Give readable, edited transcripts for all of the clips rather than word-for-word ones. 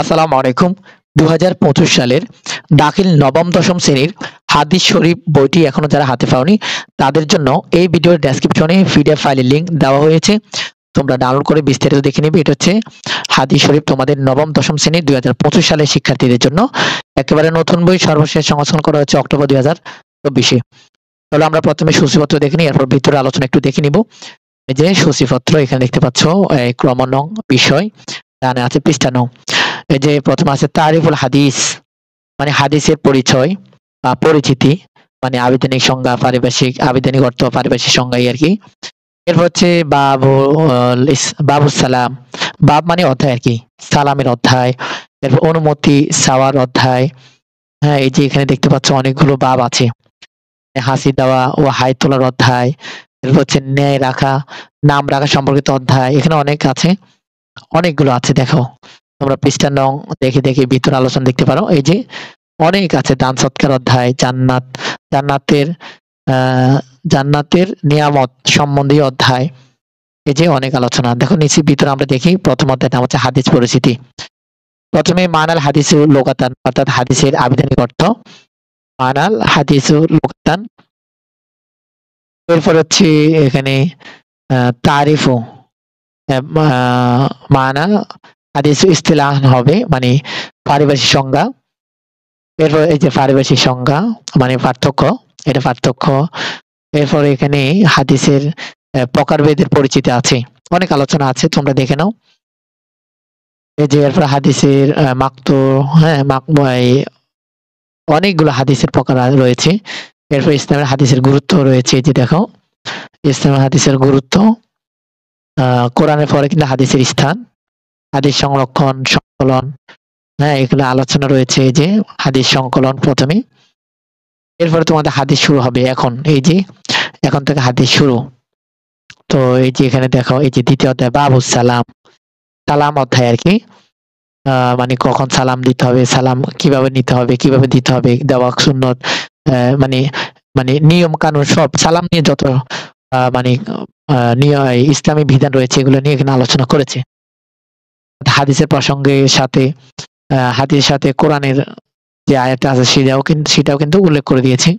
আসসালামু আলাইকুম। ২০২৫ সালের দাখিল নবম দশম শ্রেণীর হাদিস শরীফ বইটি এখনো যারা হাতে পাওনি তাদের জন্য এই ভিডিওর ডেসক্রিপশনে পিডিএফ ফাইলের লিংক দেওয়া হয়েছে। তোমরা ডাউনলোড করে বিস্তারিত দেখে নিবে। এটা হচ্ছে হাদিস শরীফ তোমাদের নবম দশম শ্রেণীর ২০২৫ সালের শিক্ষার্থীদের জন্য একেবারে নতুন বই, সর্বশেষ সংস্করণ করা হচ্ছে অক্টোবর ২০২৪-এ। তাহলে আমরা প্রথমে সূচিপত্র দেখে নিই, এরপর ভিতরে আলোচনা একটু দেখে নিব। এই যে সূচিপত্র এখানে দেখতে পাচ্ছ, ক্রম নং, বিষয়, ডানে আছে পৃষ্ঠা নং। এই যে প্রথমে আছে তারিফুল হাদিস, মানে হাদিসের পরিচয় বা পরিচিতি, মানে আবিধানিক সংজ্ঞা, পারিভাষিক, আবিধানিক অর্থ, পারিভাষিক সংজ্ঞা আর কি। এরপর হচ্ছে বাবুস সালাম, বাব মানে অধ্যায় আর কি, সালামের অধ্যায়। এরপর অনুমতি চাওয়ার অধ্যায়। হ্যাঁ, এই যে এখানে দেখতে পাচ্ছ অনেকগুলো বাব আছে। হাসি দেওয়া ও হাই তোলার অধ্যায়। এরপর হচ্ছে ন্যায় রাখা, নাম রাখা সম্পর্কিত অধ্যায়। এখানে অনেক আছে, অনেকগুলো আছে। দেখো তোমরা পৃষ্ঠা নং দেখে দেখে ভিতর আলোচনা দেখতে পারো। এই যে অনেক আছে, দান সৎকার অধ্যায়, জান্নাতের জান্নাতের নিয়ামত সম্বন্ধীয় অধ্যায়। এই যে অনেক আলোচনা। দেখো নিচে ভিতরে আমরা দেখি, প্রথম অধ্যায়ের নাম হচ্ছে হাদিস পরিচিতি। প্রথমে মানাল হাদিসুল লোকাতান, অর্থাৎ হাদিসের আবিধানিক অর্থ। মানাল হাদিসুল লোকাতান। এরপর হচ্ছে এখানে তারিফু, মানা হাদিস ইস্তিলাহ হবে, মানে পারিভাষিক সংজ্ঞা। এরপর এই যে পারিভাষিক সংজ্ঞা মানে পার্থক্য, এটা পার্থক্য। এরপর এখানে হাদিসের প্রকারভেদের পরিচিতি আছে, অনেক আলোচনা আছে, তোমরা দেখে নাও। এই যে এরপর হাদিসের মাকতু, হ্যাঁ অনেকগুলো হাদিসের প্রকার রয়েছে। এরপর ইসলামের হাদিসের গুরুত্ব রয়েছে। এই যে দেখো ইসলামের হাদিসের গুরুত্ব, কোরআনের পরে কিন্তু হাদিসের স্থান, হাদিস সংরক্ষণ, সংকলন, হ্যাঁ এগুলো আলোচনা রয়েছে। এই যে হাদিস সংকলন প্রথমে। এরপরে তোমাদের হাদিস শুরু হবে এখন, এই যে এখন থেকে হাদিস শুরু। তো এই যে এখানে দেখো, এই যে দ্বিতীয় অধ্যায় বাবুস সালাম, সালাম অধ্যায় আর কি। মানে কখন সালাম দিতে হবে, সালাম কিভাবে নিতে হবে, কিভাবে দিতে হবে, দেওয়া সুন্নত, মানে মানে নিয়ম কানুন সব সালাম নিয়ে যত মানে ইসলামী বিধান রয়েছে এগুলো নিয়ে এখানে আলোচনা করেছে। হাদিসের প্রসঙ্গের সাথে হাদিসের সাথে কোরআনের যে আয়াতটা আছে সেটাও কিন্তু উল্লেখ করে দিয়েছে।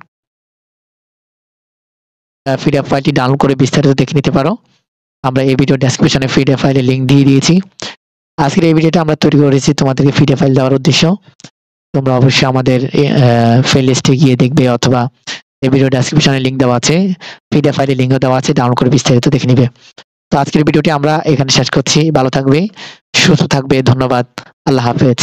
পিডিএফ ফাইলটি ডাউনলোড করে বিস্তারিত দেখে নিতে পারো। আমরা এই ভিডিও ডেসক্রিপশনে পিডিএফ ফাইলের লিংক দিয়ে দিয়েছি। আজকের এই ভিডিওটা আমরা তৈরি করেছি তোমাদেরকে পিডিএফ ফাইল দেওয়ার উদ্দেশ্য। তোমরা অবশ্যই আমাদের প্লেলিস্টে গিয়ে দেখবে, অথবা এই ভিডিও ডেসক্রিপশনে লিংক দেওয়া আছে, পিডিএফ ফাইলের লিংকও দেওয়া আছে, ডাউনলোড করে বিস্তারিত দেখে নিবে। তো আজকের ভিডিওটি আমরা এখানে শেষ করছি। ভালো থাকবে, সুস্থ থাকবে। ধন্যবাদ। আল্লাহ হাফেজ।